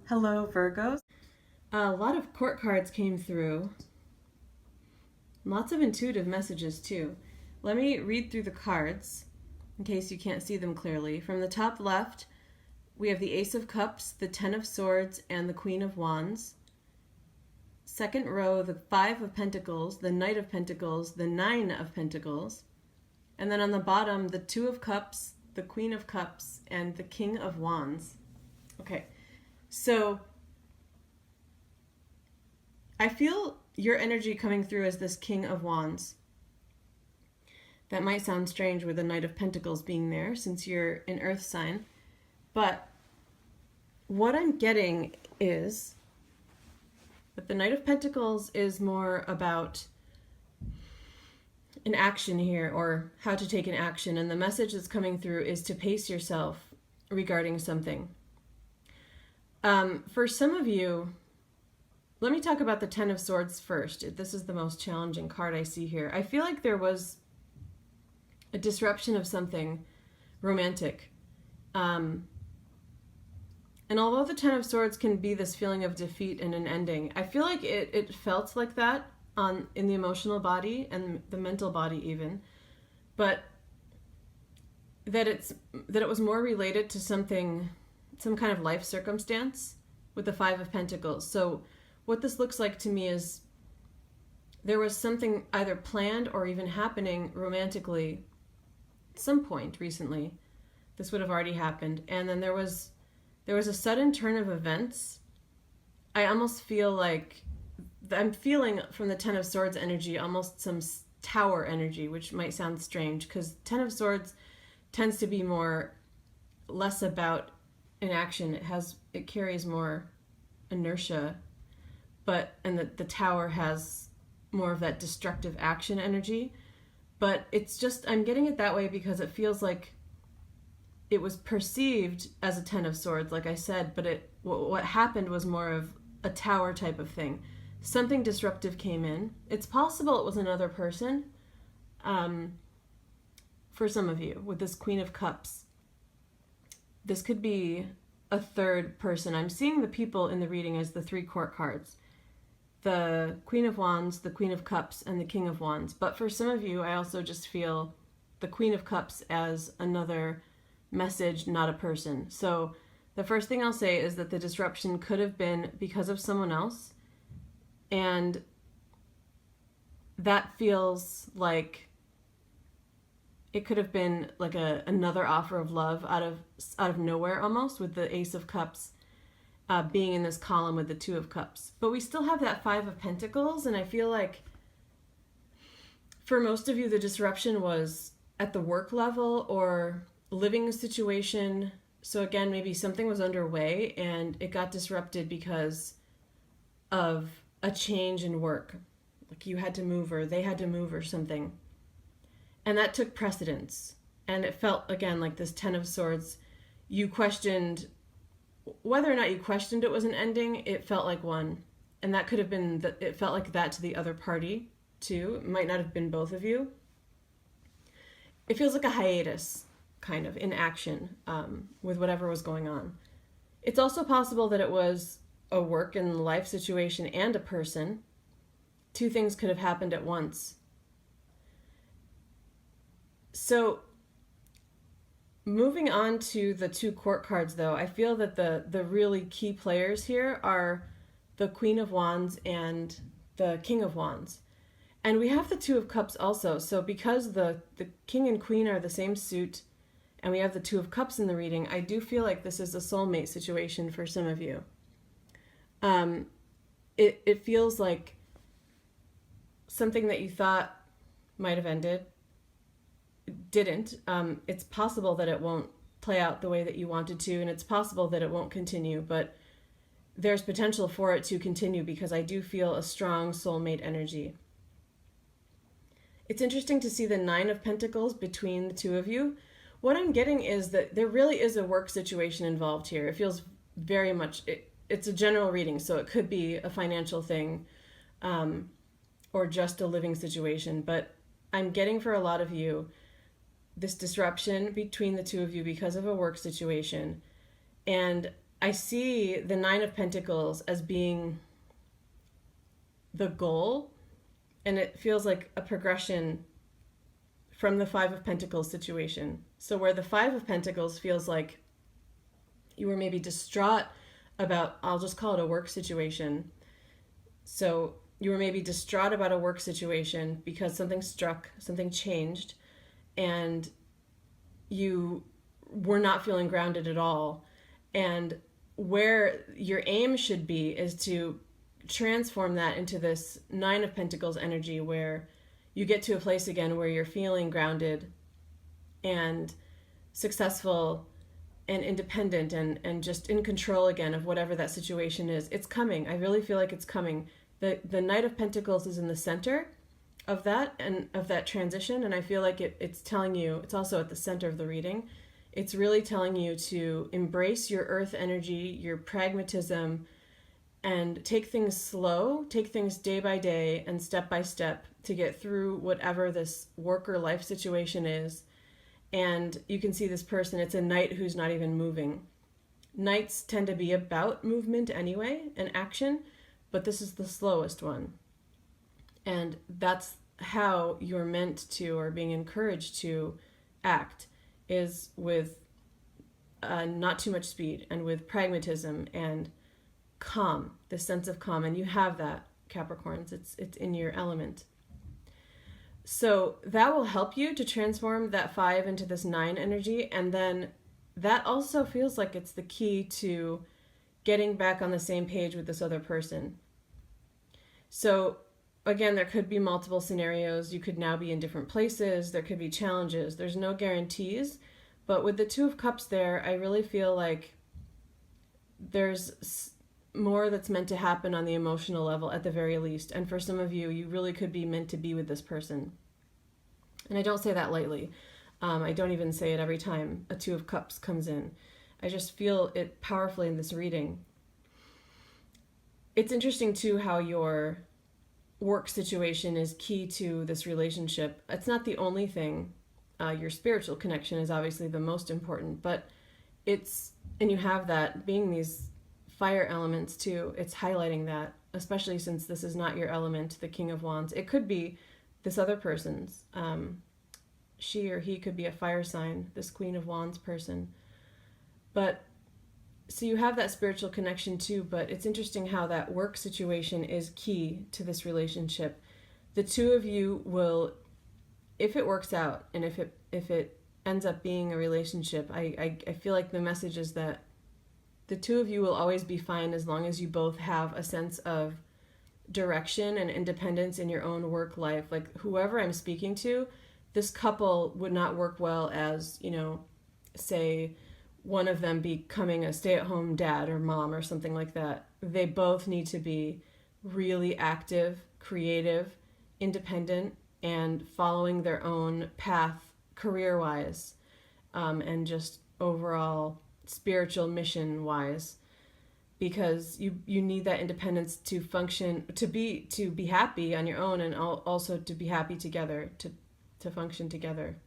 Hello, Virgos. A lot of court cards came through. Lots of intuitive messages, too. Let me read through the cards in case you can't see them clearly. From the top left, we have the Ace of Cups, the Ten of Swords, and the Queen of Wands. Second row, the Five of Pentacles, the Knight of Pentacles, the Nine of Pentacles. And then on the bottom, the Two of Cups, the Queen of Cups, and the King of Wands. Okay, so I feel your energy coming through as this King of Wands. That might sound strange with the Knight of Pentacles being there since you're an earth sign. But what I'm getting is that the Knight of Pentacles is more about an action here, or how to take an action. And the message that's coming through is to pace yourself regarding something. For some of you, let me talk about the Ten of Swords first. This is the most challenging card I see here. I feel like there was a disruption of something romantic. And although the Ten of Swords can be this feeling of defeat and an ending, I feel like it felt like that in the emotional body and the mental body even. But that it was more related to some kind of life circumstance with the Five of Pentacles. So what this looks like to me is there was something either planned or even happening romantically at some point recently. This would have already happened. And then there was a sudden turn of events. I almost feel like I'm feeling from the Ten of Swords energy almost some tower energy, which might sound strange because Ten of Swords tends to be less about an action. It carries more inertia. And the tower has more of that destructive action energy. But it's just, I'm getting it that way because it feels like it was perceived as a Ten of Swords, like I said, but what happened was more of a tower type of thing. Something disruptive came in. It's possible it was another person, for some of you, with this Queen of Cups. This could be a third person. I'm seeing the people in the reading as the three court cards. The Queen of Wands, the Queen of Cups, and the King of Wands. But for some of you, I also just feel the Queen of Cups as another message, not a person. So the first thing I'll say is that the disruption could have been because of someone else. And that feels like it could have been like another offer of love out of nowhere almost, with the Ace of Cups being in this column with the Two of Cups. But we still have that Five of Pentacles, and I feel like for most of you the disruption was at the work level or living situation. So again, maybe something was underway and it got disrupted because of a change in work. Like you had to move or they had to move or something. And that took precedence. And it felt, again, like this Ten of Swords. You questioned whether or not you questioned it was an ending. It felt like one. And that could have been, it felt like that to the other party too. It might not have been both of you. It feels like a hiatus, kind of, in action with whatever was going on. It's also possible that it was a work and life situation and a person. Two things could have happened at once. So moving on to the two court cards, though, I feel that the really key players here are the Queen of Wands and the King of Wands. And we have the Two of Cups also. So because the King and Queen are the same suit, and we have the Two of Cups in the reading, I do feel like this is a soulmate situation for some of you. It feels like something that you thought might have ended didn't. It's possible that it won't play out the way that you wanted to, and it's possible that it won't continue, but there's potential for it to continue because I do feel a strong soulmate energy. It's interesting to see the Nine of Pentacles between the two of you. What I'm getting is that there really is a work situation involved here. It feels very much, it's a general reading, so it could be a financial thing or just a living situation, but I'm getting for a lot of you this disruption between the two of you because of a work situation. And I see the Nine of Pentacles as being the goal, and it feels like a progression from the Five of Pentacles situation. So where the Five of Pentacles feels like you were maybe distraught about, I'll just call it a work situation. So you were maybe distraught about a work situation because something struck, something changed, and you were not feeling grounded at all. And where your aim should be is to transform that into this Nine of Pentacles energy where you get to a place again where you're feeling grounded and successful and independent and just in control again of whatever that situation is. It's coming. I really feel like it's coming. The Knight of Pentacles is in the center of that and of that transition, and I feel like it's telling you, it's also at the center of the reading. It's really telling you to embrace your earth energy, your pragmatism, and take things slow, take things day by day and step by step to get through whatever this work or life situation is. And you can see this person, it's a knight who's not even moving. Knights tend to be about movement anyway and action, but this is the slowest one. And that's how you're meant to, or being encouraged to act, is with not too much speed and with pragmatism and calm, this sense of calm. And you have that, Capricorns. It's in your element. So that will help you to transform that 5 into this 9 energy. And then that also feels like it's the key to getting back on the same page with this other person. So again, there could be multiple scenarios. You could now be in different places. There could be challenges. There's no guarantees. But with the Two of Cups there, I really feel like there's more that's meant to happen on the emotional level at the very least. And for some of you, you really could be meant to be with this person. And I don't say that lightly. I don't even say it every time a Two of Cups comes in. I just feel it powerfully in this reading. It's interesting too how your work situation is key to this relationship. It's not the only thing. Your spiritual connection is obviously the most important, but and you have that being these fire elements too. It's highlighting that, especially since this is not your element, the King of Wands. It could be this other person's. She or he could be a fire sign, this Queen of Wands person. But so you have that spiritual connection too, but it's interesting how that work situation is key to this relationship. The two of you will, if it works out and if it ends up being a relationship, I feel like the message is that the two of you will always be fine as long as you both have a sense of direction and independence in your own work life. Like whoever I'm speaking to, this couple would not work well as, say one of them becoming a stay-at-home dad or mom or something like that. They both need to be really active, creative, independent, and following their own path career-wise, and just overall spiritual mission-wise, because you need that independence to function, to be happy on your own, and also to be happy together, to function together.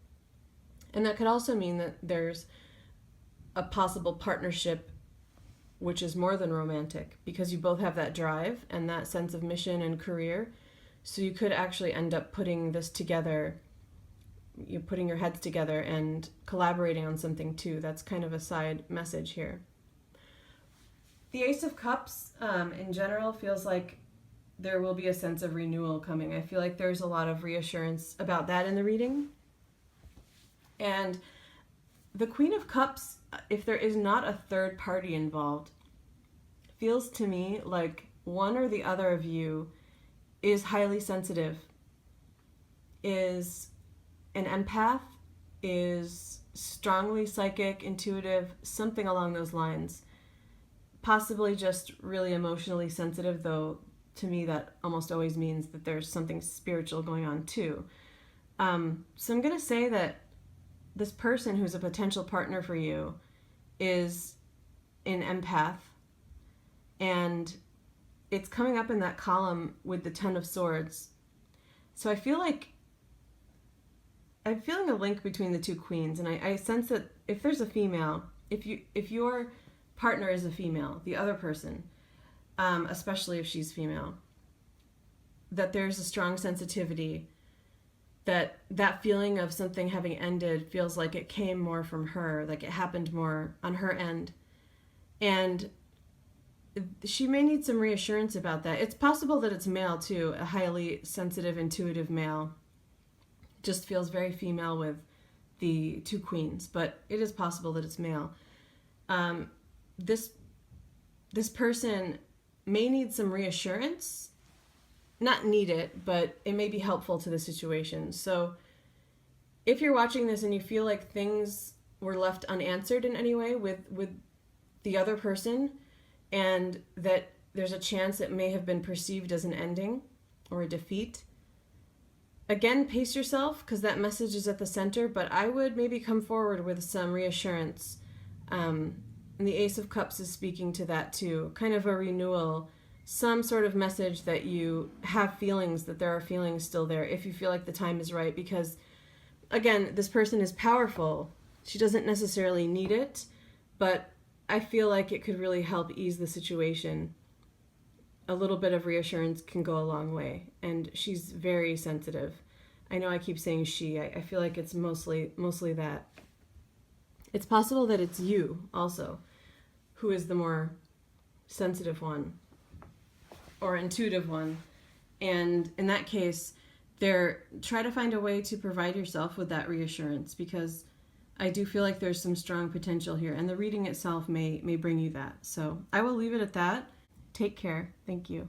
And that could also mean that there's a possible partnership which is more than romantic, because you both have that drive and that sense of mission and career. So you could actually end up putting this together, you're putting your heads together and collaborating on something too. That's kind of a side message here. The Ace of Cups in general feels like there will be a sense of renewal coming. I feel like there's a lot of reassurance about that in the reading. And the Queen of Cups, if there is not a third party involved, feels to me like one or the other of you is highly sensitive, is an empath, is strongly psychic, intuitive, something along those lines. Possibly just really emotionally sensitive, though to me that almost always means that there's something spiritual going on too. So I'm going to say that this person who's a potential partner for you is an empath, and it's coming up in that column with the Ten of Swords. So I feel like I'm feeling a link between the two queens, and I sense that if there's a female, if your partner is a female, the other person, especially if she's female, that there's a strong sensitivity, that feeling of something having ended feels like it came more from her, like it happened more on her end. And she may need some reassurance about that. It's possible that it's male too, a highly sensitive, intuitive male. Just feels very female with the two queens, but it is possible that it's male. This person may need some reassurance. Not need it, but it may be helpful to the situation. So if you're watching this and you feel like things were left unanswered in any way with the other person, and that there's a chance it may have been perceived as an ending or a defeat, again, pace yourself, because that message is at the center, but I would maybe come forward with some reassurance. And the Ace of Cups is speaking to that too, kind of a renewal, some sort of message that you have feelings, that there are feelings still there if you feel like the time is right. Because, again, this person is powerful. She doesn't necessarily need it, but I feel like it could really help ease the situation. A little bit of reassurance can go a long way, and she's very sensitive. I know I keep saying she. I feel like it's mostly that. It's possible that it's you also who is the more sensitive one or intuitive one, and in that case, try to find a way to provide yourself with that reassurance, because I do feel like there's some strong potential here, and the reading itself may bring you that. So I will leave it at that. Take care. Thank you.